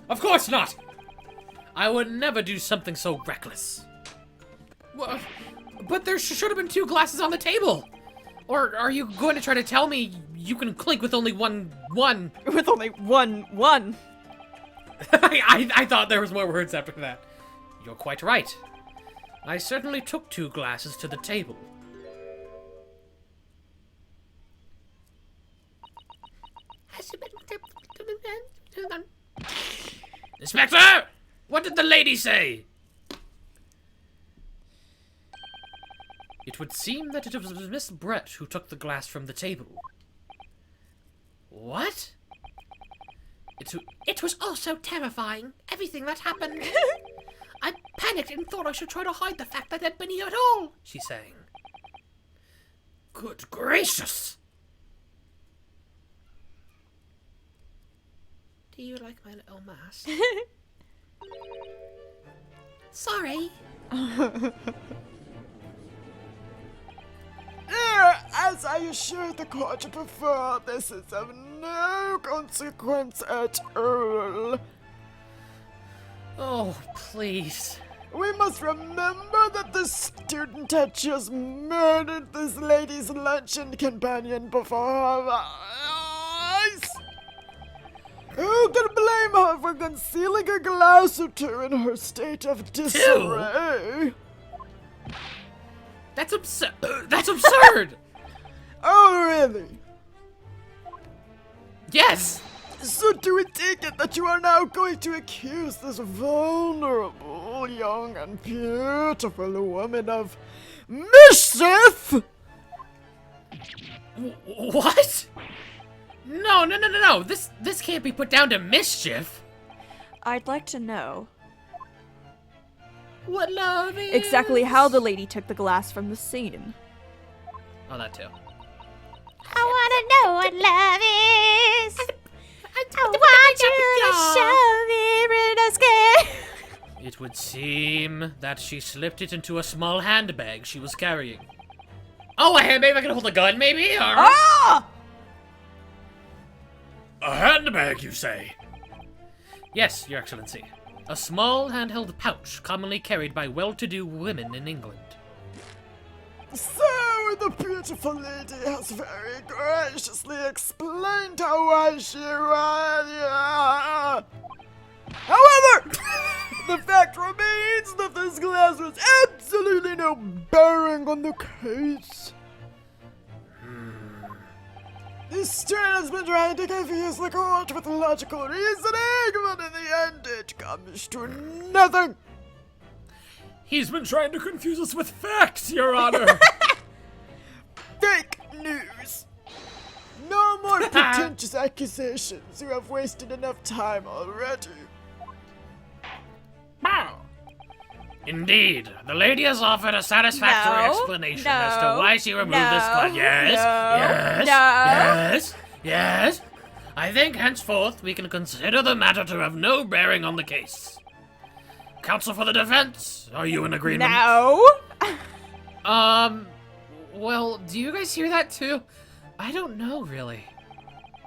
Of course not! I would never do something so reckless. Well, but there should have been 2 glasses on the table! Or are you going to try to tell me you can clink with only one? With only one. I thought there was more words after that. You're quite right. I certainly took 2 glasses to the table. Inspector! What did the lady say? It would seem that it was Miss Brett who took the glass from the table. What? It was all so terrifying, everything that happened. I panicked and thought I should try to hide the fact that I'd been here at all, she's saying. Good gracious! Do you like my little mask? Sorry. As I assured the court before, this is of no consequence at all. Oh, please. We must remember that the student had just murdered this lady's luncheon companion before her eyes. Who can blame her for concealing a glass or 2 in her state of disarray? That's absurd. That's absurd. Oh, really? Yes. So do we take it that you are now going to accuse this vulnerable, young and beautiful woman of mischief? What? No. This can't be put down to mischief. I'd like to know What love is. exactly how the lady took the glass from the scene. Oh, that too. I wanna know what love is. I want you to show me, Renasque. It would seem that she slipped it into a small handbag she was carrying. Oh, a handbag I can hold a gun, maybe? Or... Ah! A handbag, you say? Yes, Your Excellency. A small handheld pouch commonly carried by well-to-do women in England. So the beautiful lady has very graciously explained how why she was. However, the fact remains that this glass has absolutely no bearing on the case. This student has been trying to confuse the court with logical reasoning, but in the end it comes to nothing. He's been trying to confuse us with facts, Your Honor! Fake news. No more pretentious accusations. You have wasted enough time already. Indeed, the lady has offered a satisfactory No, explanation as to no, why she removed this no, glass. Yes. I think henceforth we can consider the matter to have no bearing on the case. Counsel for the defense, are you in agreement? No. Well, do you guys hear that too? I don't know, really.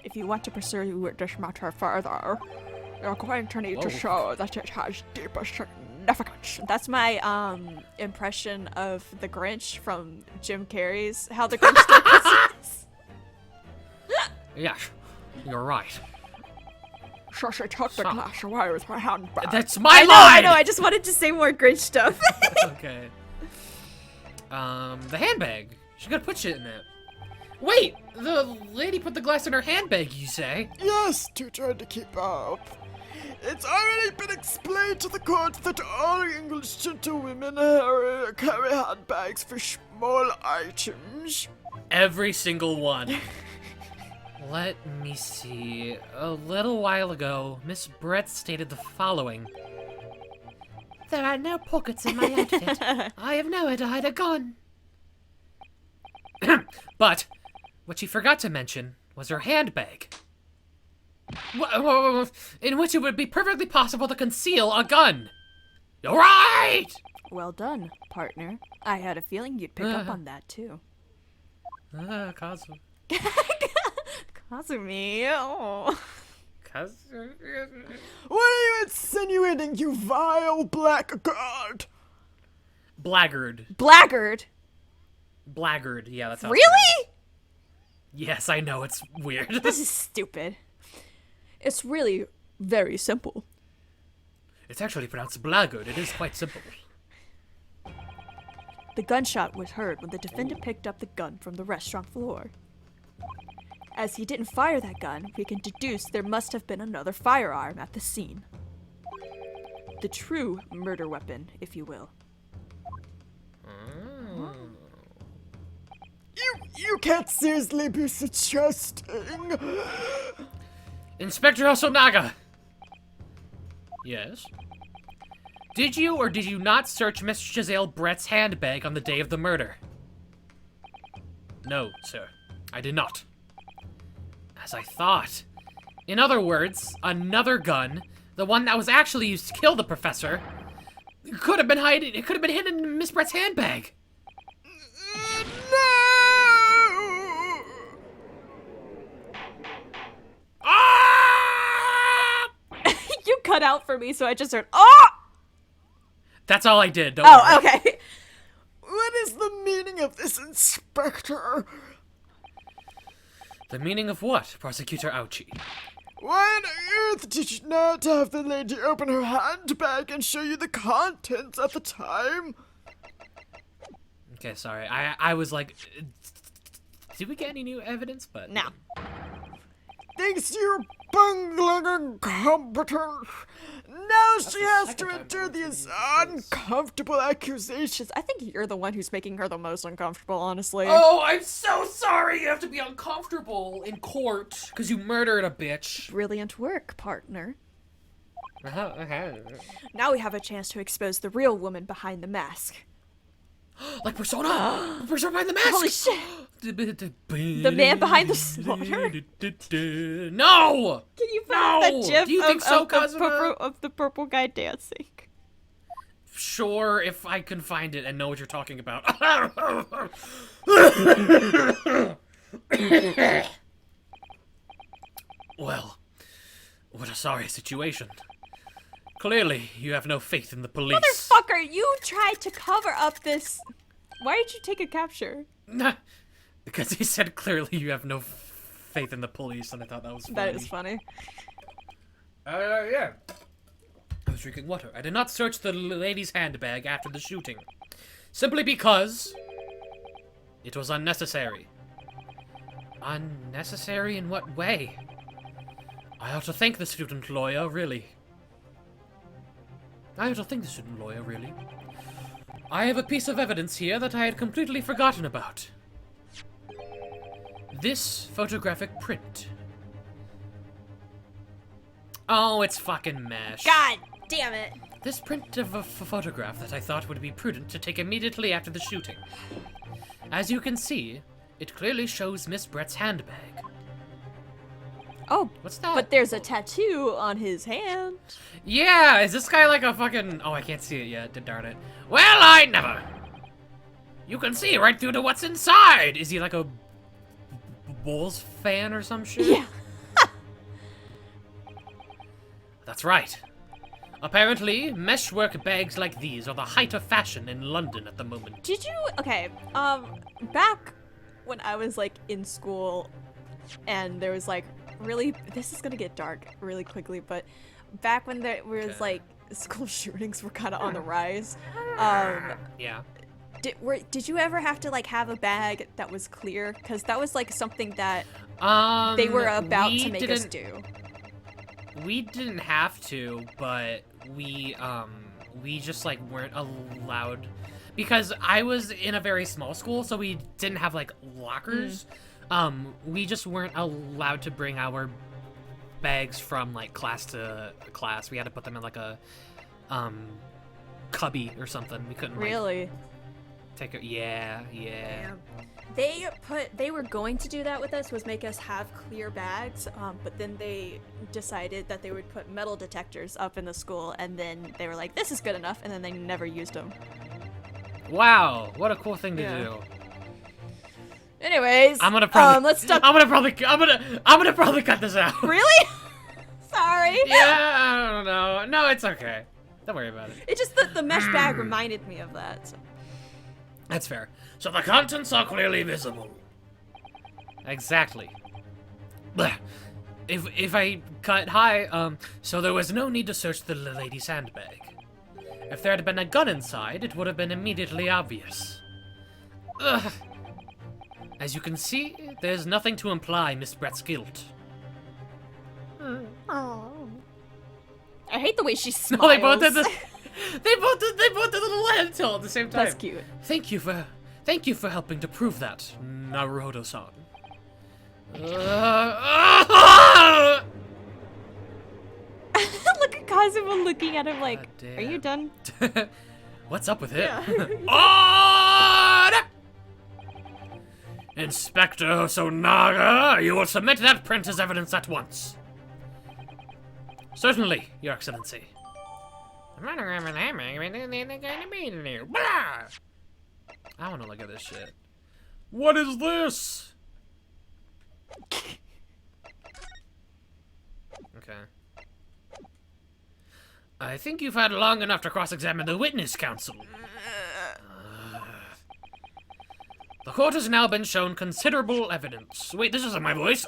If you want to pursue this matter further, you're going to need to show that it has deeper significance. That's my impression of the Grinch from Jim Carrey's How the Grinch Stole Christmas. Yes, you're right. So she took the glass away with her handbag. That's my line! I know, I just wanted to say more Grinch stuff. Okay. The handbag. She gotta put shit in it. Wait, the lady put the glass in her handbag, you say? Yes, to try to keep up. It's already been explained to the court that all English gentlewomen carry handbags for small items. Every single one. Let me see. A little while ago, Miss Brett stated the following. There are no pockets in my outfit. I have nowhere to hide a gun. But what she forgot to mention was her handbag. In which it would be perfectly possible to conceal a gun. You're right! Well done, partner. I had a feeling you'd pick up on that too. Kazu. Kazumi. Oh. Because... What are you insinuating, you vile blackguard? Blackguard. Blackguard. Blackguard, yeah, that's how Really? Yes, I know, it's weird. This is stupid. It's really very simple. It's actually pronounced blackguard. It is quite simple. The gunshot was heard when the defendant picked up the gun from the restaurant floor. As he didn't fire that gun, we can deduce there must have been another firearm at the scene. The true murder weapon, if you will. You can't seriously be suggesting. Inspector Hosonaga! Yes? Did you or did you not search Miss Giselle Brett's handbag on the day of the murder? No, sir. I did not. As I thought. In other words, another gun, the one that was actually used to kill the professor, could have been hidden in Miss Brett's handbag. No! Ah! You cut out for me, so I just heard, oh! That's all I did. Don't worry. Oh, okay. What is the meaning of this, Inspector? The meaning of what, Prosecutor Ouchie? Why on earth did you not have the lady open her handbag and show you the contents at the time? Okay, sorry. I was like, did we get any new evidence? But No. Thanks to your bungling incompetence, now she has to endure these uncomfortable accusations. I think you're the one who's making her the most uncomfortable, honestly. Oh, I'm so sorry. You have to be uncomfortable in court because you murdered a bitch. Brilliant work, partner. Uh-huh. Now we have a chance to expose the real woman behind the mask. Like Persona. Persona behind the mask. Holy shit! The man behind the slaughter? No! Can you find No! that gif Do you think so, Kazuma? of the purple guy dancing? Sure, if I can find it and know what you're talking about. Well, what a sorry situation. Clearly, you have no faith in the police. Motherfucker, you tried to cover up this. Why did you take a capture? Because he said clearly you have no faith in the police, and I thought that was funny. That is funny. Yeah. I was drinking water. I did not search the lady's handbag after the shooting. Simply because it was unnecessary. Unnecessary in what way? I ought to thank the student lawyer, really. I have a piece of evidence here that I had completely forgotten about. This photographic print. Oh, it's fucking mesh. God damn it. This print of a photograph that I thought would be prudent to take immediately after the shooting. As you can see, it clearly shows Miss Brett's handbag. Oh, What's that? but there's a tattoo on his hand. Yeah, is this guy like a fucking... Oh, I can't see it yet, darn it. Well, I never. You can see right through to what's inside. Is he like a Bulls fan or some shit? Yeah. That's right. Apparently, meshwork bags like these are the height of fashion in London at the moment. Did you? Okay. Back when I was like in school, and there was like really. This is gonna get dark really quickly, but back when there was like school shootings were kind of on the rise. Yeah. Did you ever have to like have a bag that was clear? Because that was like something that they were about to make us do. We didn't have to, but we just like weren't allowed because I was in a very small school, so we didn't have like lockers. We just weren't allowed to bring our bags from like class to class. We had to put them in like a cubby or something. We couldn't like, Really? take it. Yeah. They were going to do that with us, was make us have clear bags, but then they decided that they would put metal detectors up in the school, and then they were like, this is good enough, and then they never used them. Wow, what a cool thing to do. Anyways, I'm gonna probably let's talk. I'm gonna probably cut this out. Really? sorry. Yeah, I don't know. No, it's okay. Don't worry about it. It just the mesh bag reminded me of that. So. That's fair. So the contents are clearly visible. Exactly. Blech. If I cut high, so there was no need to search the lady's handbag. If there had been a gun inside, it would have been immediately obvious. Ugh. As you can see, there's nothing to imply Miss Brett's guilt. Oh. I hate the way she smiles. No, they both did the they both did the little head tilt at the same time. That's cute. Thank you for helping to prove that, Naruto-san. Look at Kazuma looking at him like, God are you done? What's up with him? Order! Inspector Hosonaga, you will submit that print as evidence at once. Certainly, Your Excellency. I want to look at this shit. What is this? Okay. I think you've had long enough to cross-examine the witness counsel. The court has now been shown considerable evidence. Wait, this isn't my voice.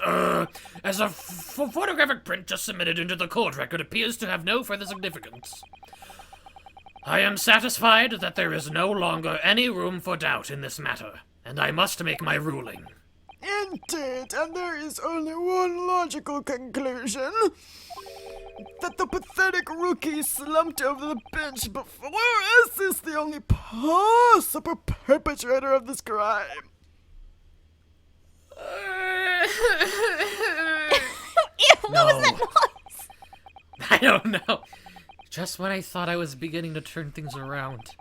As a photographic print just submitted into the court record appears to have no further significance. I am satisfied that there is no longer any room for doubt in this matter, and I must make my ruling. Indeed, and there is only one logical conclusion. That the pathetic rookie slumped over the bench before us is the only possible perpetrator of this crime. What was that noise? I don't know. Just when I thought I was beginning to turn things around,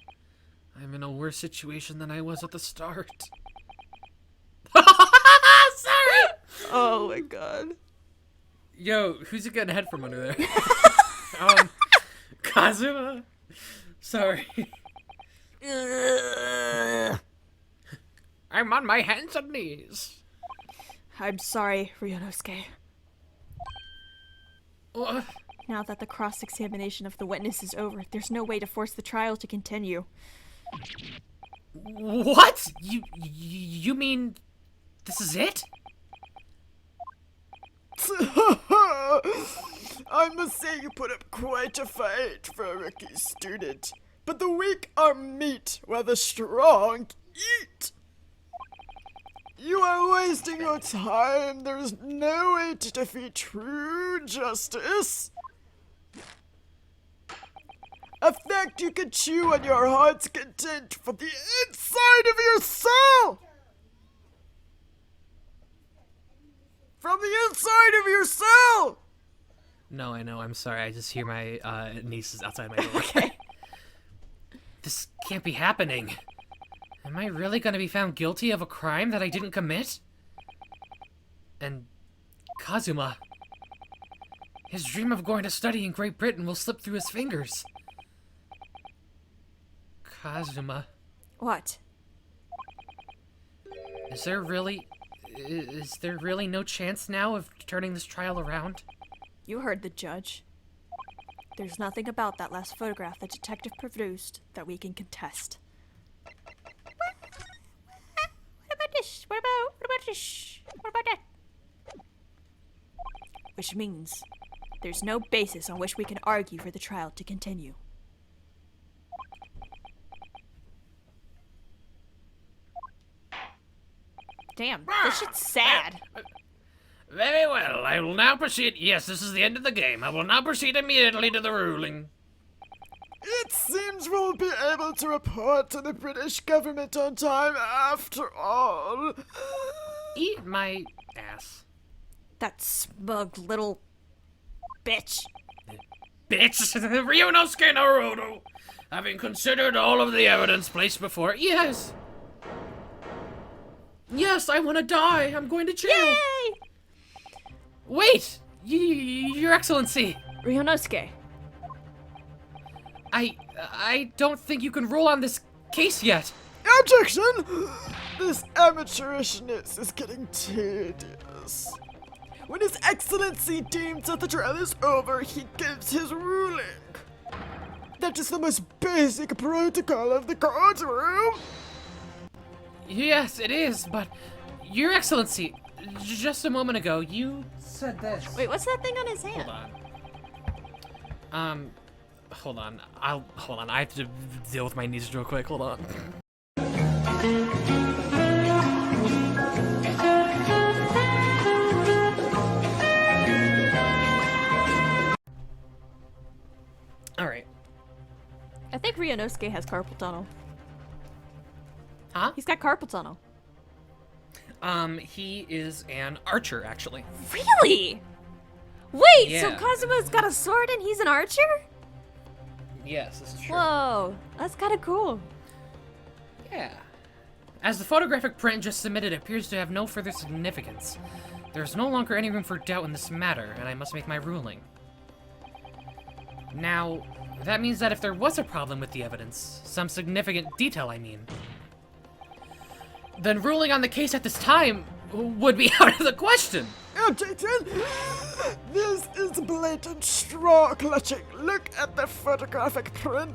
I'm in a worse situation than I was at the start. Sorry! Oh my god. Yo, who's getting a head from under there? Kazuma? Sorry. I'm on my hands and knees. I'm sorry, Ryunosuke. What? Now that the cross-examination of the witness is over, there's no way to force the trial to continue. What? You mean this is it? I must say you put up quite a fight for a rookie student. But the weak are meat, while the strong eat. You are wasting your time. There is no way to defeat true justice. A fact you can chew on your heart's content from the inside of your soul. From the inside of your soul! No, I know. I'm sorry. I just hear my nieces outside my door. Okay. This can't be happening. Am I really gonna be found guilty of a crime that I didn't commit? And Kazuma. His dream of going to study in Great Britain will slip through his fingers. Kazuma. What? Is there really no chance now of turning this trial around? You heard the judge. There's nothing about that last photograph the detective produced that we can contest. What about this? What about this? What about that? Which means there's no basis on which we can argue for the trial to continue. Damn, this shit's sad. Very well, I will now proceed. Yes, this is the end of the game. I will now proceed immediately to the ruling. It seems we'll be able to report to the British government on time after all. Eat my ass. That smug little bitch. Bitch! Ryunosuke Naruto! Having considered all of the evidence placed before— Yes! Yes, I want to die! I'm going to jail! Yay! Wait! Your Excellency! Ryunosuke. I don't think you can rule on this case yet. Objection! This amateurishness is getting tedious. When His Excellency deems that the trial is over, he gives his ruling. That is the most basic protocol of the courtroom. Yes, it is, but Your Excellency, just a moment ago, you said this. Wait, what's that thing on his hand? Hold on. Hold on. I have to deal with my knees real quick. Hold on. All right. I think Ryunosuke has carpal tunnel. Huh? He's got carpal tunnel. He is an archer, actually. Really? Wait, so Yeah. Kazuma's got a sword and he's an archer? Yes, this is true. Whoa, that's kind of cool. Yeah. As the photographic print just submitted appears to have no further significance, there is no longer any room for doubt in this matter, and I must make my ruling. Now, that means that if there was a problem with the evidence, some significant detail, I mean, then ruling on the case at this time would be out of the question. Objection! This is blatant straw clutching. Look at the photographic print.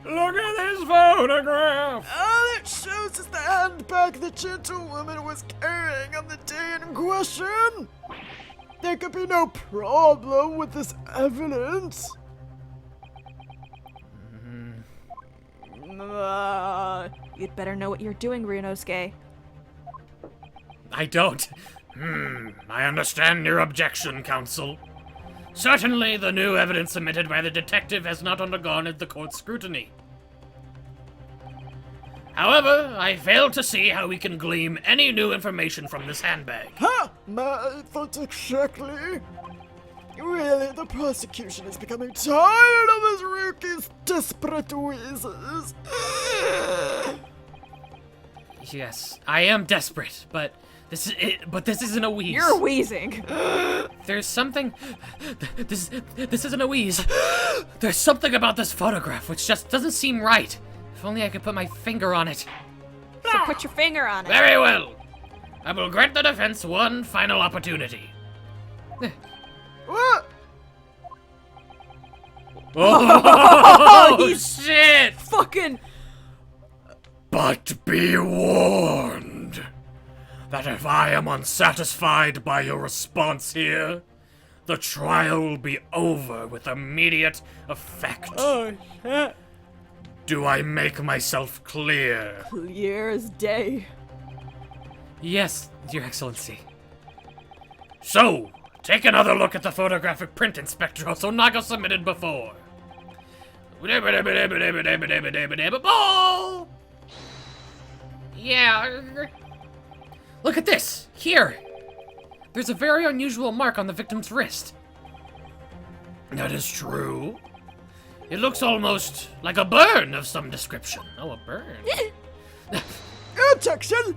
Look at this photograph! All it shows is the handbag the gentlewoman was carrying on the day in question. There could be no problem with this evidence. You'd better know what you're doing, Ryunosuke. I don't. I understand your objection, counsel. Certainly, the new evidence submitted by the detective has not undergone the court's scrutiny. However, I fail to see how we can glean any new information from this handbag. Ha! My thoughts exactly. Really, the prosecution is becoming tired of this rookie's desperate wheezes. Yes, I am desperate, but this is it. But this isn't a wheeze. You're wheezing. There's something. This isn't a wheeze. There's something about this photograph which just doesn't seem right. If only I could put my finger on it. So put your finger on it. Very well. I will grant the defense one final opportunity. What? Oh, shit! Fucking. But be warned that if I am unsatisfied by your response here, the trial will be over with immediate effect. Oh, shit. Do I make myself clear? Clear as day. Yes, Your Excellency. So, take another look at the photographic print, Inspector Hosonaga submitted before. Ball! Yeah. Look at this! Here! There's a very unusual mark on the victim's wrist. That is true. It looks almost like a burn of some description. Oh, a burn. Objection!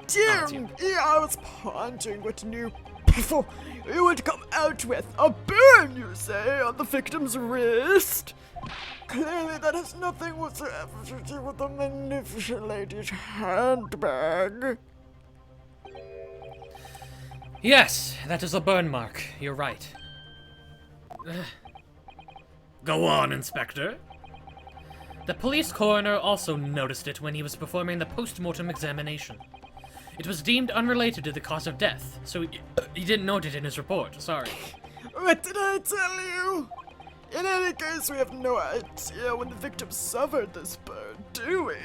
Dear me, I was pondering what new piffle you would come out with. A burn, you say, on the victim's wrist? Clearly that has nothing whatsoever to do with the magnificent lady's handbag. Yes, that is a burn mark. You're right. Go on, Inspector. The police coroner also noticed it when he was performing the post-mortem examination. It was deemed unrelated to the cause of death, so he didn't note it in his report. Sorry. What did I tell you? In any case, we have no idea when the victim suffered this burn, do we?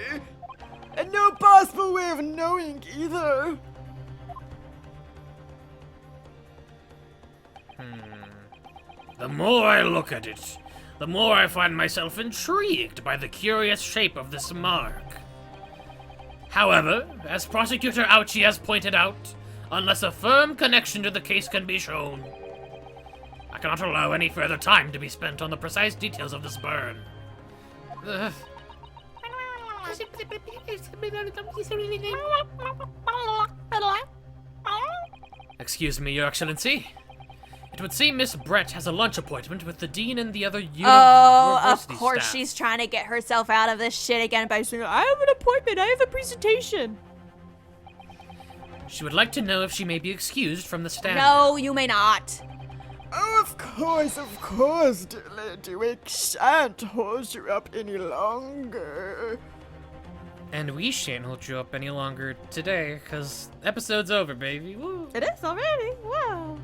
And no possible way of knowing either. The more I look at it, the more I find myself intrigued by the curious shape of this mark. However, as Prosecutor Ouchi has pointed out, unless a firm connection to the case can be shown, I cannot allow any further time to be spent on the precise details of this burn. Excuse me, Your Excellency. It would seem Miss Brett has a lunch appointment with the dean and the other university Oh, of course staff. she's trying to get herself out of this shit again by saying, I have an appointment, I have a presentation. She would like to know if she may be excused from the stand. No, you may not. Oh, of course, dear lady. We shan't hold you up any longer. And we shan't hold you up any longer today, because episode's over, baby. Woo. It is already. Wow.